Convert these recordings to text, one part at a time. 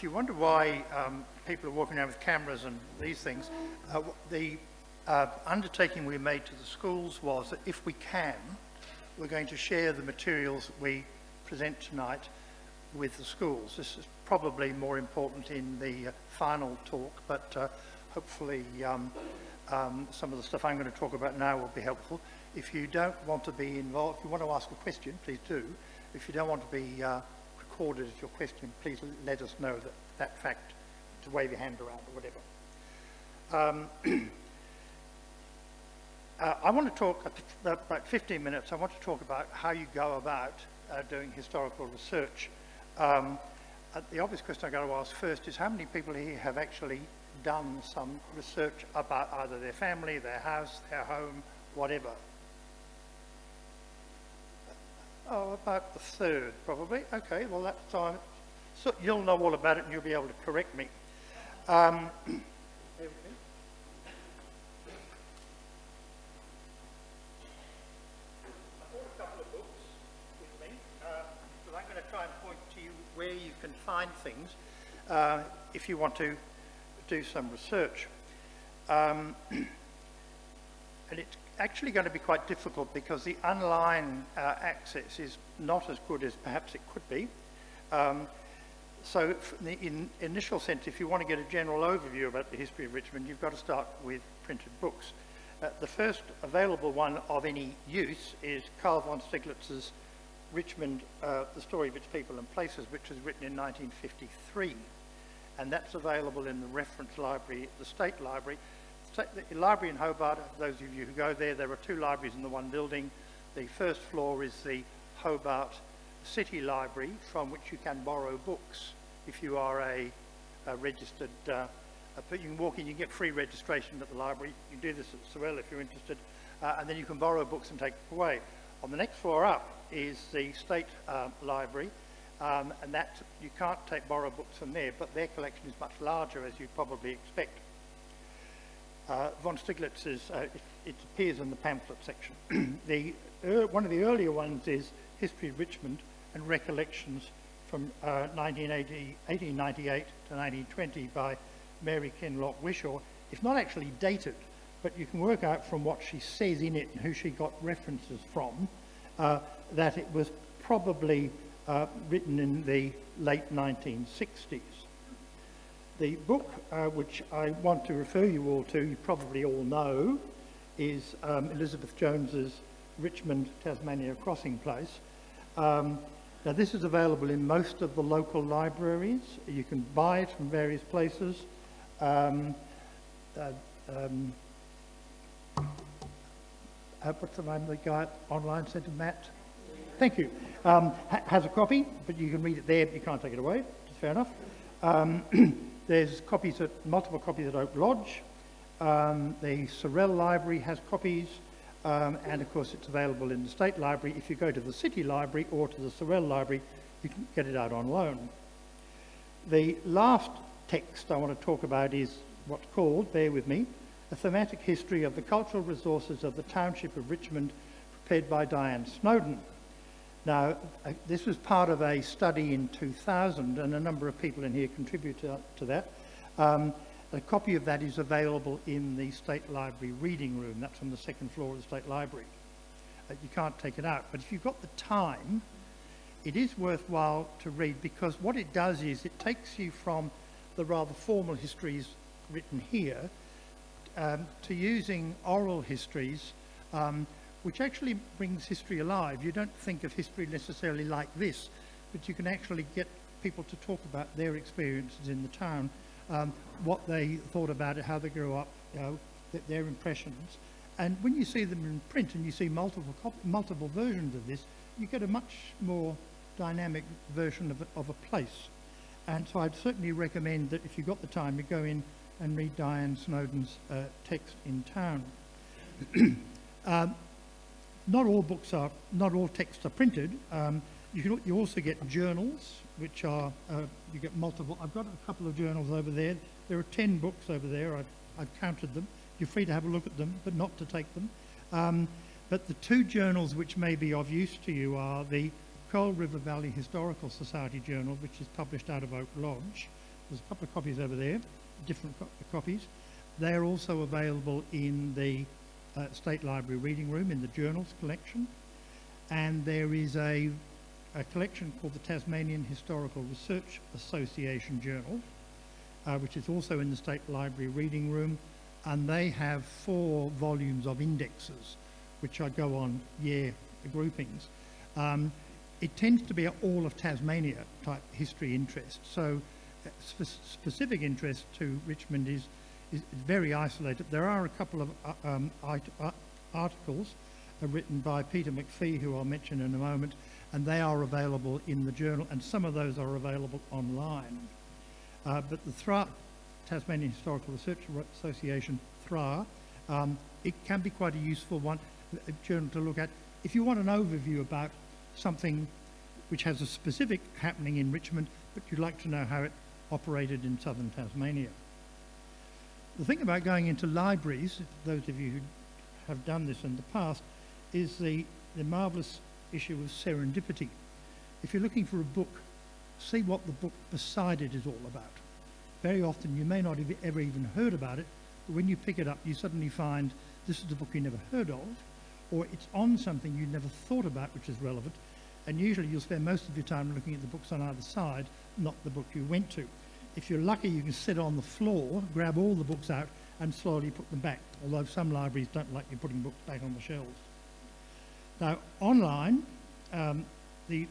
If you wonder why people are walking around with cameras and these things, the undertaking we made to the schools was that if we can, we're going to share the materials we present tonight with the schools. This is probably more important in the final talk, but hopefully some of the stuff I'm going to talk about now will be helpful. If you don't want to be involved, if you want to ask a question, please do. If you don't want to be recorded as your question, please let us know that fact, to wave your hand around or whatever. I want to talk, about 15 minutes, I want to talk about how you go about doing historical research. The obvious question I've got to ask first is how many people here have actually done some research about either their family, their house, their home, whatever? Oh, about the third, probably. Okay, well, that's time. So you'll know all about it and you'll be able to correct me. I've brought a couple of books with me, but I'm going to try and point to you where you can find things if you want to do some research. And it's actually going to be quite difficult because the online access is not as good as perhaps it could be. So in initial sense, if you want to get a general overview about the history of Richmond, you've got to start with printed books. The first available one of any use is Carl von Stieglitz's Richmond, The Story of Its People and Places, which was written in 1953. And that's available in the reference library at the State Library. The library in Hobart, those of you who go there, there are two libraries in the one building. The first floor is the Hobart City Library, from which you can borrow books if you are a registered, you can walk in, you get free registration at the library. You can do this at Sorel if you're interested, and then you can borrow books and take them away. On the next floor up is the State Library, and that you can't borrow books from there, but their collection is much larger, as you'd probably expect. Von Stieglitz it appears in the pamphlet section. One of the earlier ones is History of Richmond and Recollections from 1898 to 1920 by Mary Kinloch Wishaw. It's not actually dated, but you can work out from what she says in it and who she got references from that it was probably written in the late 1960s. The book which I want to refer you all to, you probably all know, is Elizabeth Jones's Richmond Tasmania Crossing Place. Now this is available in most of the local libraries. You can buy it from various places. What's the name of the guy at Online Centre, Matt? Thank you. Has a copy, but you can read it there, but you can't take it away, which is fair enough. There's multiple copies at Oak Lodge. The Sorel Library has copies, and of course it's available in the State Library. If you go to the City Library or to the Sorel Library, you can get it out on loan. The last text I want to talk about is what's called, bear with me, A Thematic History of the Cultural Resources of the Township of Richmond, prepared by Diane Snowden. Now, this was part of a study in 2000, and a number of people in here contributed to that. A copy of that is available in the State Library reading room. That's on the second floor of the State Library. You can't take it out, but if you've got the time, it is worthwhile to read, because what it does is it takes you from the rather formal histories written here to using oral histories, which actually brings history alive. You don't think of history necessarily like this, but you can actually get people to talk about their experiences in the town, what they thought about it, how they grew up, their impressions. And when you see them in print and you see multiple versions of this, you get a much more dynamic version of a place. And so I'd certainly recommend that if you've got the time, you go in and read Diane Snowden's text in town. Not all texts are printed. You also get journals, which are, you get multiple. I've got a couple of journals over there. There are 10 books over there. I've counted them. You're free to have a look at them, but not to take them. But the two journals which may be of use to you are the Coal River Valley Historical Society Journal, which is published out of Oak Lodge, There's a couple of copies over there, different copies. They're also available in the State Library Reading Room in the Journals collection. And there is a collection called the Tasmanian Historical Research Association Journal, which is also in the State Library Reading Room, and they have 4 volumes of indexes, which I go on year groupings. It tends to be all of Tasmania type history interest, so specific interest to Richmond is very isolated. There are a couple of articles written by Peter McPhee, who I'll mention in a moment, and they are available in the journal, and some of those are available online. But the THRA, Tasmanian Historical Research Association, THRA, it can be quite a useful one, a journal to look at. If you want an overview about something which has a specific happening in Richmond, but you'd like to know how it operated in southern Tasmania. The thing about going into libraries, those of you who have done this in the past, is the marvellous issue of serendipity. If you're looking for a book, see what the book beside it is all about. Very often you may not have ever even heard about it, but when you pick it up you suddenly find this is a book you never heard of, or it's on something you never thought about which is relevant, and usually you'll spend most of your time looking at the books on either side, not the book you went to. If you're lucky you can sit on the floor, grab all the books out and slowly put them back, although some libraries don't like you putting books back on the shelves. Now online, the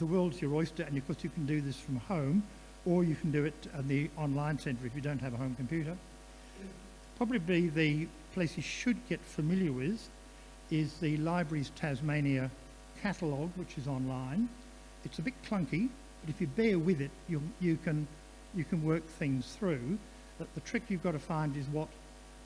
world's your oyster, and of course you can do this from home, or you can do it at the online centre if you don't have a home computer. Probably the place you should get familiar with is the Libraries Tasmania catalogue, which is online. It's a bit clunky, but if you bear with it, you can work things through. But the trick you've got to find is what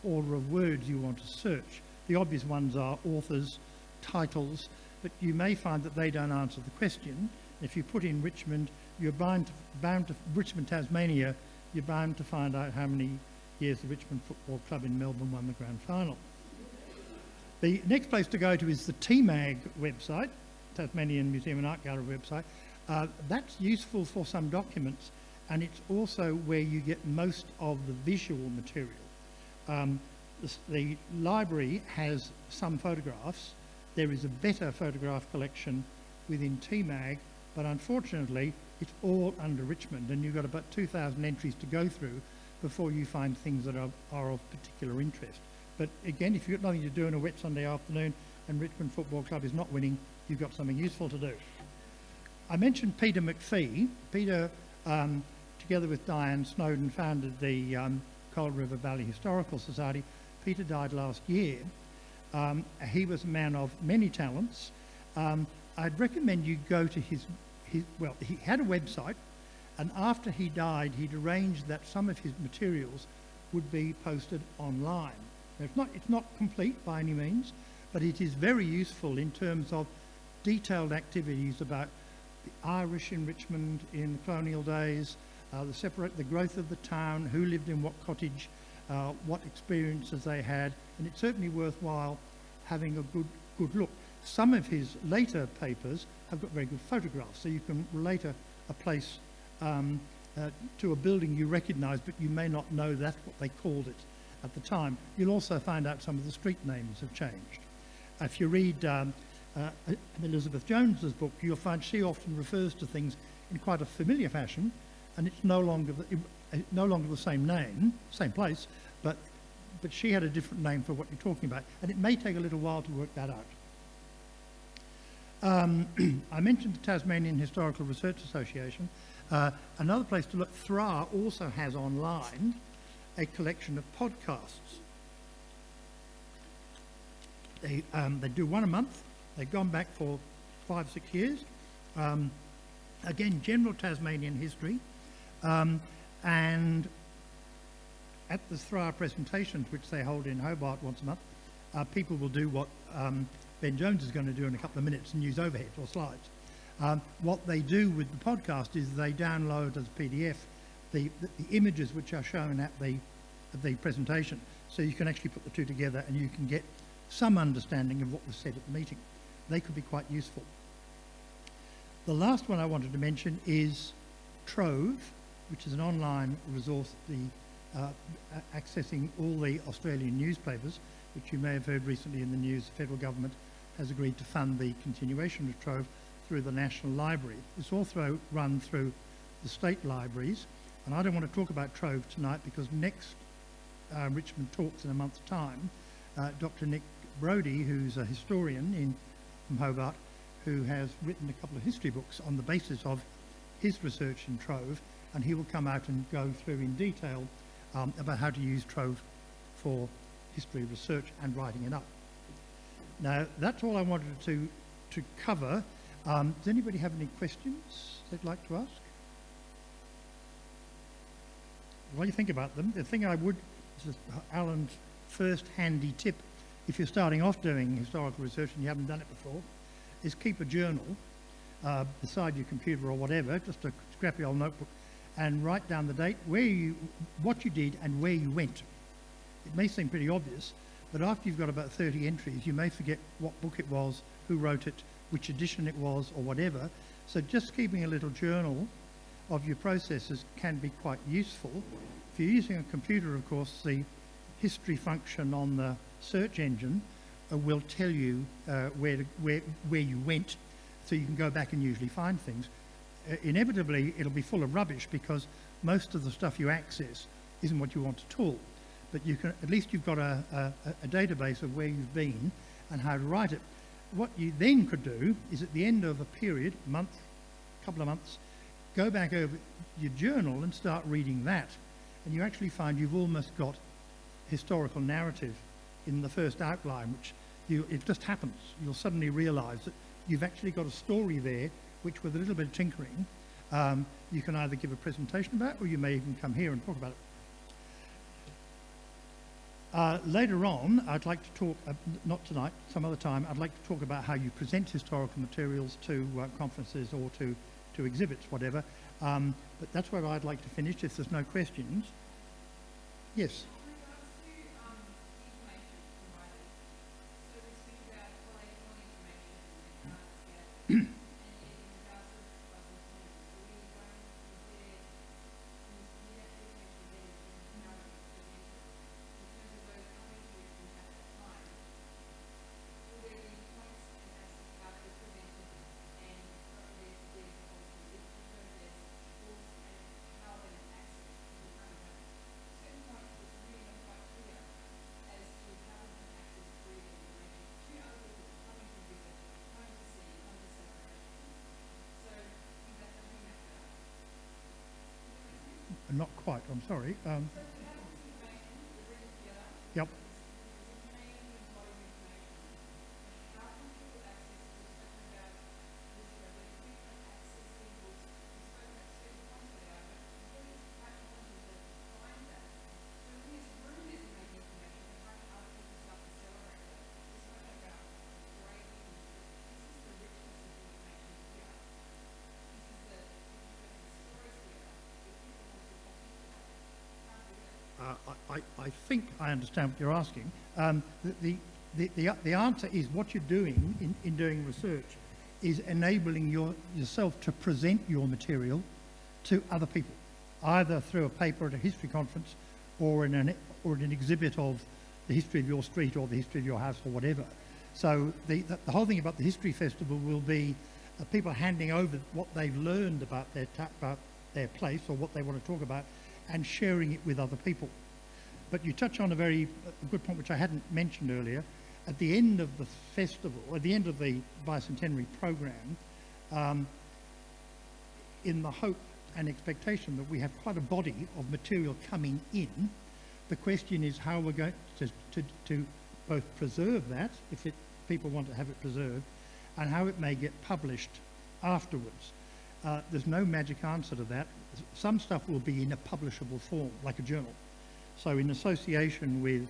order of words you want to search. The obvious ones are authors, titles, but you may find that they don't answer the question. If you put in Richmond, you're bound to Richmond, Tasmania, you're bound to find out how many years the Richmond Football Club in Melbourne won the grand final. The next place to go to is the TMAG website, Tasmanian Museum and Art Gallery website. That's useful for some documents, and it's also where you get most of the visual material. The library has some photographs. There is a better photograph collection within TMAG, but unfortunately it's all under Richmond, and you've got about 2,000 entries to go through before you find things that are of particular interest. But again, if you've got nothing to do on a wet Sunday afternoon and Richmond Football Club is not winning, you've got something useful to do. I mentioned Peter McPhee. Peter, together with Diane Snowden, founded the Cold River Valley Historical Society. Peter died last year. He was a man of many talents. I'd recommend you go to his well, he had a website, and after he died, he'd arranged that some of his materials would be posted online. Now, it's not complete by any means, but it is very useful in terms of detailed activities about the Irish in Richmond in the colonial days, the growth of the town, who lived in what cottage, what experiences they had, and it's certainly worthwhile having a good look. Some of his later papers have got very good photographs, so you can relate a place to a building you recognise, but you may not know that's what they called it at the time. You'll also find out some of the street names have changed. If you read Elizabeth Jones's book, you'll find she often refers to things in quite a familiar fashion, and it's no longer the same name, same place, but she had a different name for what you're talking about, and it may take a little while to work that out. I mentioned the Tasmanian Historical Research Association. Another place to look, THRA also has online a collection of podcasts. They do one a month. They've gone back for 5 or 6 years. Again, general Tasmanian history. And at the THRA presentations, which they hold in Hobart once a month, people will do what Ben Jones is going to do in a couple of minutes and use overheads or slides. What they do with the podcast is they download as a PDF the images which are shown at the presentation, so you can actually put the two together and you can get some understanding of what was said at the meeting. They could be quite useful. The last one I wanted to mention is Trove, which is an online resource accessing all the Australian newspapers, which you may have heard recently in the news. The federal government has agreed to fund the continuation of Trove through the National Library. It's also run through the state libraries, and I don't want to talk about Trove tonight because next Richmond Talks in a month's time, Dr. Nick Brodie, who's a historian from Hobart, who has written a couple of history books on the basis of his research in Trove, and he will come out and go through in detail about how to use Trove for history research and writing it up. Now, that's all I wanted to cover. Does anybody have any questions they'd like to ask? While you think about them, the thing I would, this is Alan's first handy tip, if you're starting off doing historical research and you haven't done it before, is keep a journal beside your computer or whatever, just a scrappy old notebook, and write down the date, what you did and where you went. It may seem pretty obvious, but after you've got about 30 entries, you may forget what book it was, who wrote it, which edition it was, or whatever. So just keeping a little journal of your processes can be quite useful. If you're using a computer, of course, the history function on the search engine will tell you where you went, so you can go back and usually find things. Inevitably, it'll be full of rubbish because most of the stuff you access isn't what you want at all. But you can, at least you've got a database of where you've been and how to write it. What you then could do is at the end of a period, couple of months, go back over your journal and start reading that. And you actually find you've almost got historical narrative in the first outline, which it just happens. You'll suddenly realise that you've actually got a story there, which with a little bit of tinkering, you can either give a presentation about, or you may even come here and talk about it. Later on, I'd like to talk, not tonight, some other time, I'd like to talk about how you present historical materials to conferences or to exhibits, whatever. But that's where I'd like to finish, if there's no questions. Yes? Not quite, I'm sorry. Yep. I think I understand what you're asking. The answer is what you're doing in doing research is enabling yourself to present your material to other people, either through a paper at a history conference or in an exhibit of the history of your street or the history of your house or whatever. So the whole thing about the History Festival will be people handing over what they've learned about their place or what they want to talk about and sharing it with other people. But you touch on a very good point which I hadn't mentioned earlier. At the end of the festival, at the end of the bicentenary program, in the hope and expectation that we have quite a body of material coming in, the question is how we're going to both preserve that, if people want to have it preserved, and how it may get published afterwards. There's no magic answer to that. Some stuff will be in a publishable form, like a journal. So in association with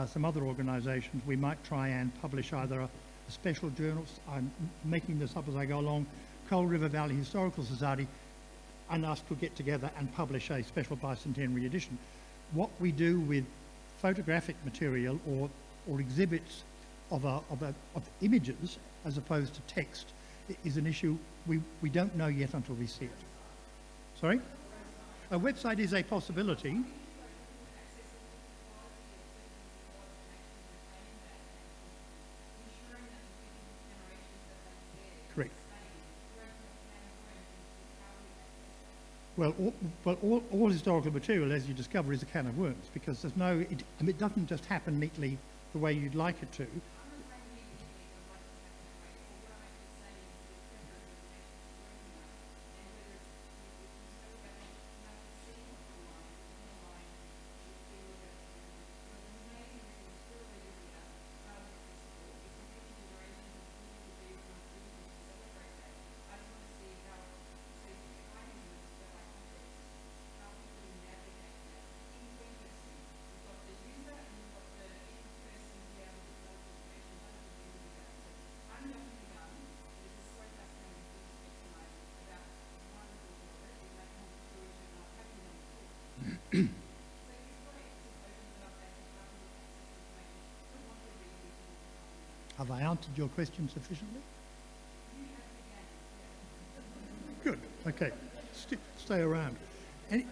some other organisations, we might try and publish either a special journal, I'm making this up as I go along, Coal River Valley Historical Society, and us to get together and publish a special bicentenary edition. What we do with photographic material or exhibits of images as opposed to text is an issue we don't know yet until we see it. Sorry? A website is a possibility. Correct. Well, all historical material, as you discover, is a can of worms, because there's no, it doesn't just happen neatly the way you'd like it to. Have I answered your question sufficiently? Good. Okay. Stay around. Any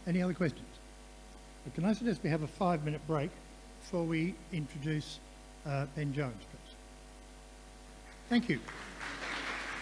Any other questions? Can I suggest we have a 5-minute break before we introduce Ben Jones, please? Thank you.